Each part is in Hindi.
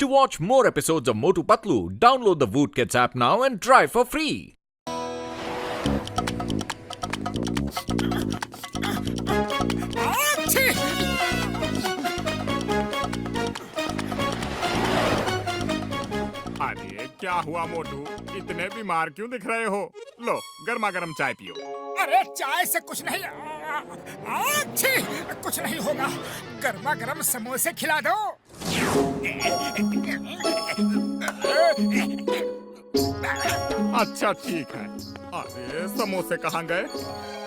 To watch more episodes of Motu Patlu, download the Voot Kids app now and try for free. अरे क्या हुआ मोटू, इतने बीमार क्यों दिख रहे हो? लो गर्मा गर्म चाय पियो। अरे चाय से कुछ नहीं, कुछ नहीं होगा। गर्मा गर्म समोसे खिला दो। अच्छा ठीक है। अरे समोसे कहाँ गए?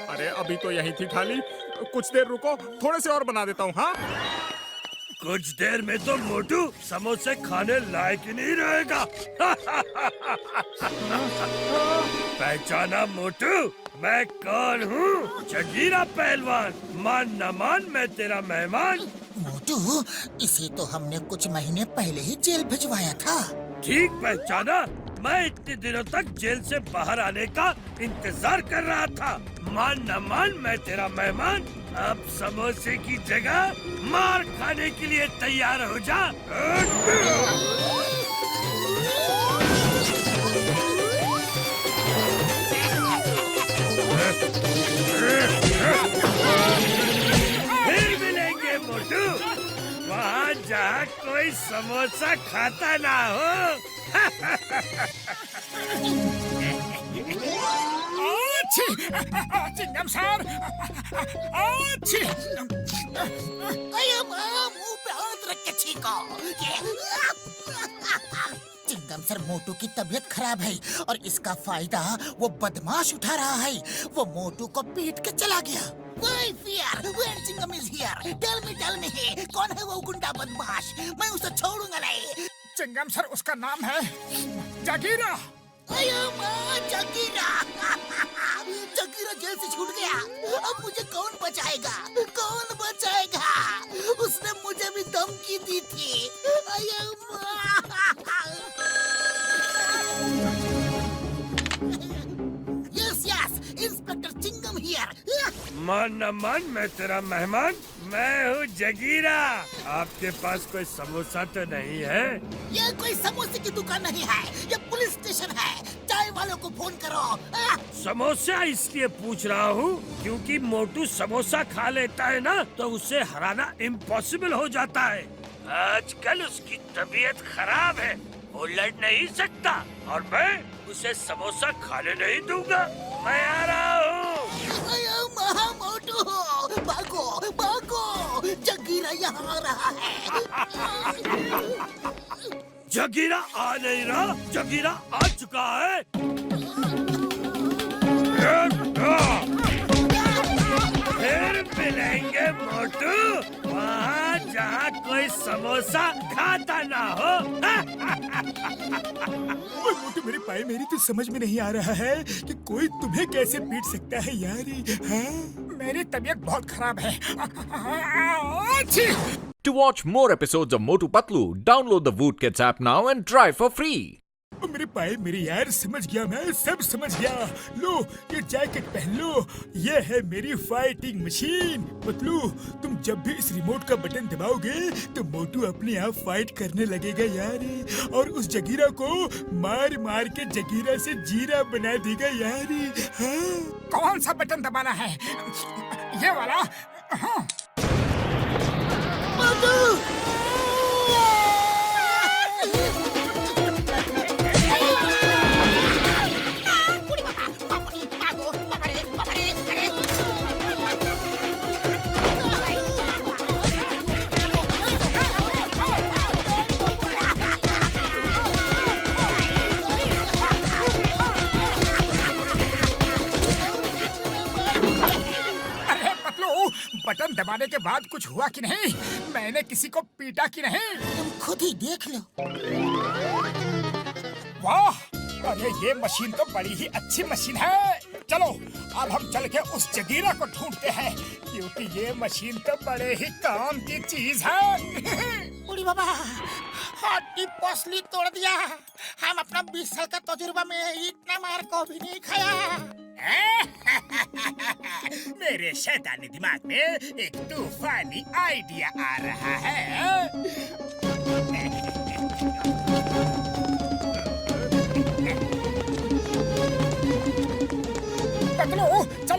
अरे अभी तो यही थी थाली। कुछ देर रुको, थोड़े से और बना देता हूँ। हाँ कुछ देर में तो मोटू समोसे खाने लायक ही नहीं रहेगा। पहचाना मोटू, मैं कौन हूँ? जगीरा पहलवान। मान न मान मैं तेरा मेहमान। मोटू, इसे तो हमने कुछ महीने पहले ही जेल भिजवाया था। ठीक पहचाना, मैं इतने दिनों तक जेल से बाहर आने का इंतजार कर रहा था। मान न मान मैं तेरा मेहमान। अब समोसे की जगह मार खाने के लिए तैयार हो जा। फिर मिलेंगे मोटू, वहाँ जहाँ कोई समोसा खाता ना हो। चिंगम सर, मुंह पे हाथ रख के छींको। चिंगम सर, मोटू की तबीयत खराब है और इसका फायदा वो बदमाश उठा रहा है। वो मोटू को पीट के चला गया। Why fear? Where Chingam is here? Tell me, कौन है वो गुंडा बदमाश? मैं उसे छोड़ूंगा नहीं। चिंगम सर, उसका नाम है जगीरा। जगीरा। जगीरा जेल से छूट गया। अब मुझे कौन बचाएगा? कौन बचाएगा? उसने मुझे भी धमकी दी थी। Yes, inspector Chingam here. मान न मान मैं तेरा मेहमान। मैं हूँ जगीरा। आपके पास कोई समोसा तो नहीं है? ये कोई समोसे की दुकान नहीं है, ये पुलिस स्टेशन है। चाय वालों को फोन करो। समोसा इसलिए पूछ रहा हूँ क्योंकि मोटू समोसा खा लेता है ना, तो उसे हराना इम्पॉसिबल हो जाता है। आजकल उसकी तबीयत खराब है, वो लड़ नहीं सकता और मैं उसे समोसा खाने नहीं दूंगा। मैं आ रहा हूँ। मोटू, भागो, जगीरा यहाँ आ रहा है। जगीरा आ नहीं रहा, जगीरा आ चुका है। फिर मिलेंगे मोटू, वहाँ जहाँ कोई समोसा खाता ना हो। मोटू, मेरे पाए, मेरी तो समझ में नहीं आ रहा है कि कोई तुम्हें कैसे पीट सकता है यार। मेरी तबीयत बहुत खराब है। To watch more episodes of Motu Patlu, download the Voot Kids app now and try for free. मेरे पाए, मेरे यार, समझ गया, मैं सब समझ गया। लो ये जैकेट पहन लो, ये है मेरी फाइटिंग मशीन। पतलू, तुम जब भी इस रिमोट का बटन दबाओगे तो मोटू अपने आप फाइट करने लगेगा यार, और उस जगीरा को मार मार के जगीरा से जीरा बना देगा यार। हाँ? कौन सा बटन दबाना है? ये वाला? हाँ। बटन दबाने के बाद कुछ हुआ कि नहीं? मैंने किसी को पीटा कि नहीं? तुम खुद ही देख लो। वाह, अरे ये मशीन तो बड़ी ही अच्छी मशीन है। चलो अब हम चल के उस जगीरा को ढूंढते हैं, क्योंकि ये मशीन तो बड़े ही काम की चीज है। बूढ़ी बाबा, हड्डी पसली तोड़ दिया। हम अपना 20 साल का तजुर्बा में इतना मार को भी नहीं खाया। मेरे शैतानी दिमाग में एक तूफानी आइडिया आ रहा है।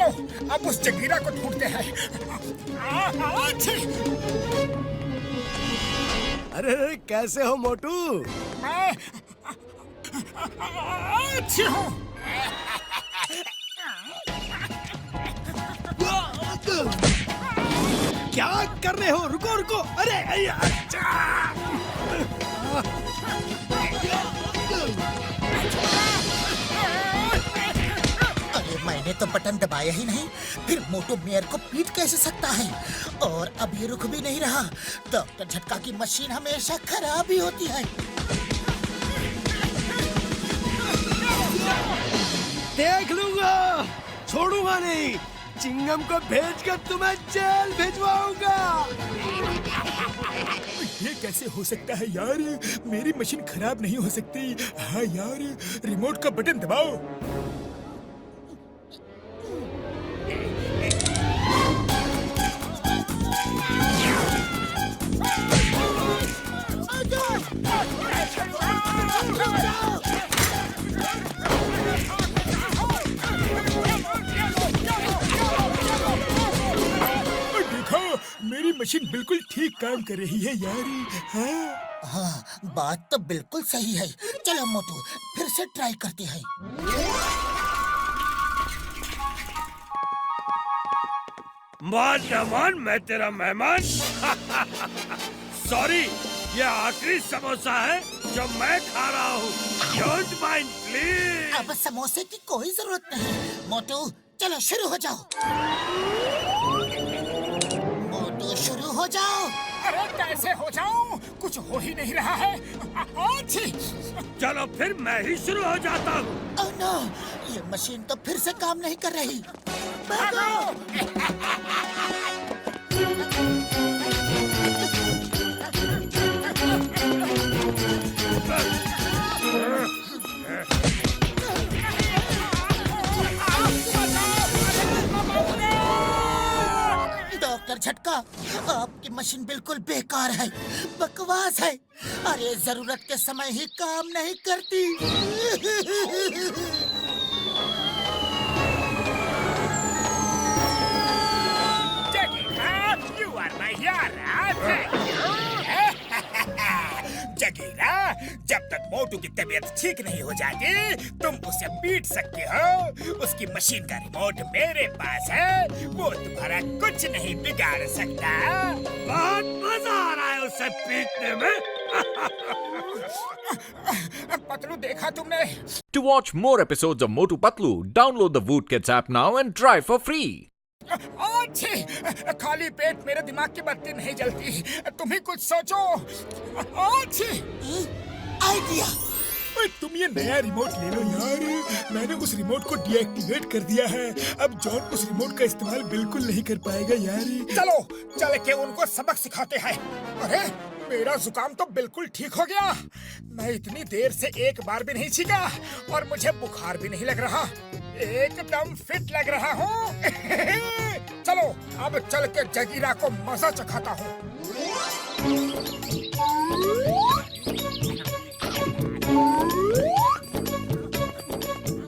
चलो अब उस जगीरा को ढूंढते हैं। अच्छी। अरे कैसे हो मोटू? मैं अच्छी हूँ। क्या कर रहे हो? रुको रुको। अरे अरे मैंने तो बटन दबाया ही नहीं, फिर मोटू मेयर को पीट कैसे सकता है? और अब ये रुक भी नहीं रहा। डॉक्टर झटका की मशीन हमेशा खराब ही होती है। देख लूंगा, छोड़ूंगा नहीं। चिंगम को भेजकर तुम्हें जेल भिजवाऊंगा। ये कैसे हो सकता है यार? मेरी मशीन खराब नहीं हो सकती। हाँ यार, रिमोट का बटन दबाओ। मेरी मशीन बिल्कुल ठीक काम कर रही है यार। हाँ हाँ, बात तो बिल्कुल सही है। चलो मोटू, फिर से ट्राई करते हैं। मान न मान, मैं तेरा मेहमान। सॉरी, ये आखिरी समोसा है जो मैं खा रहा हूँ। Don't mind please. अब समोसे की कोई जरूरत नहीं। मोटू चलो शुरू हो जाओ। मोटू शुरू हो जाओ। अरे कैसे हो जाऊं? कुछ हो ही नहीं रहा है। अच्छी। चलो फिर मैं ही शुरू हो जाता हूँ। ओह नो, ये मशीन तो फिर से काम नहीं कर रही। भागो! डॉक्टर झटका, आपकी मशीन बिल्कुल बेकार है, बकवास है। अरे जरूरत के समय ही काम नहीं करती। You are my hero. Jagira, जब तक मोटू की तबीयत ठीक नहीं हो जाती, तुम उसे पीट सकते हो। उसकी मशीन का रिमोट मेरे पास है, वो तुम्हारा कुछ नहीं बिगाड़ सकता। बहुत मजा आ रहा है उसे पीटने में। पतलू, देखा तुमने? To watch more episodes of Motu Patlu, download the Voot Kids app now and try for free. अच्छी। खाली पेट मेरे दिमाग की बत्ती नहीं जलती। तुम ही कुछ सोचो। अच्छी आइडिया। तुम ये नया रिमोट ले लो यार। मैंने उस रिमोट को डीएक्टिवेट कर दिया है। अब जॉन उस रिमोट का इस्तेमाल बिल्कुल नहीं कर पाएगा यार। चलो चल के उनको सबक सिखाते हैं। अरे मेरा जुकाम तो बिल्कुल ठीक हो गया। मैं इतनी देर से एक बार भी नहीं छींका और मुझे बुखार भी नहीं लग रहा। एकदम फिट लग रहा हूँ। चलो अब चल के जगीरा को मजा चखाता हूँ।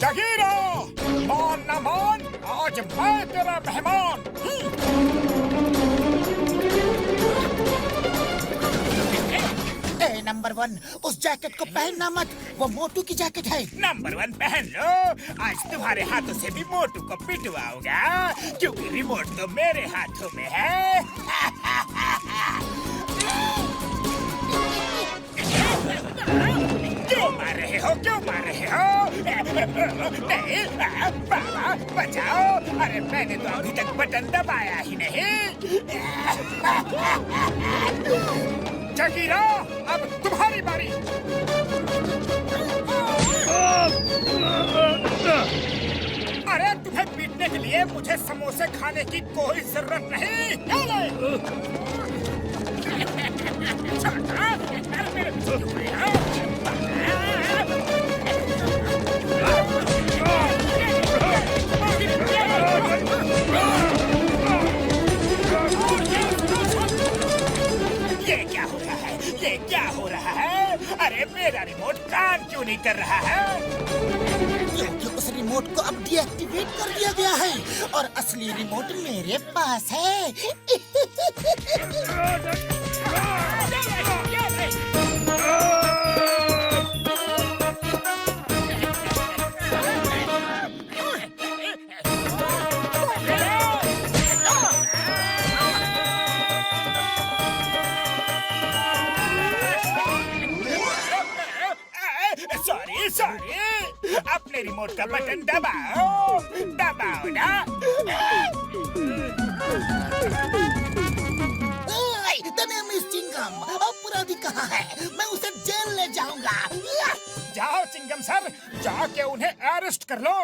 जगीरा, मान न मान, आज मैं तेरा मेहमान। नंबर 1, उस जैकेट को पहनना मत, वो मोटू की जैकेट है। नंबर 1 पहन लो। आज तुम्हारे हाथों से भी मोटू को पिटवाऊंगा, क्योंकि रिमोट तो मेरे हाथों में है। क्यों मार रहे हो? क्यों मार रहे हो? नहीं, बाबा बचाओ। अरे मैंने तो अभी तक बटन दबाया ही नहीं। जगीरा, अब तुम्हारी बारी। अरे तुम्हें पीटने के लिए मुझे समोसे खाने की कोई जरूरत नहीं। ये क्या हो रहा है? ये क्या हो रहा है? अरे मेरा रिमोट काम क्यों नहीं कर रहा है? क्योंकि उस रिमोट को अब डीएक्टिवेट कर दिया गया है और असली रिमोट मेरे पास है। सॉरी, अपने रिमोट का बटन दबाओ, दबाओ ना। मिस चिंगम, अपराधी कहाँ है? मैं उसे जेल ले जाऊंगा। जाओ चिंगम सर, जाके उन्हें अरेस्ट कर लो।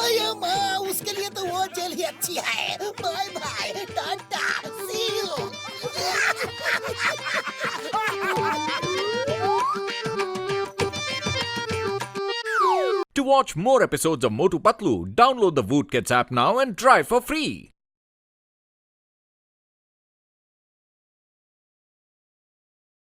अरे माँ, उसके लिए तो वो जेल ही अच्छी है। Bye bye, tata, see you. To watch more episodes of Motu Patlu, download the Voot Kids app now and try for free.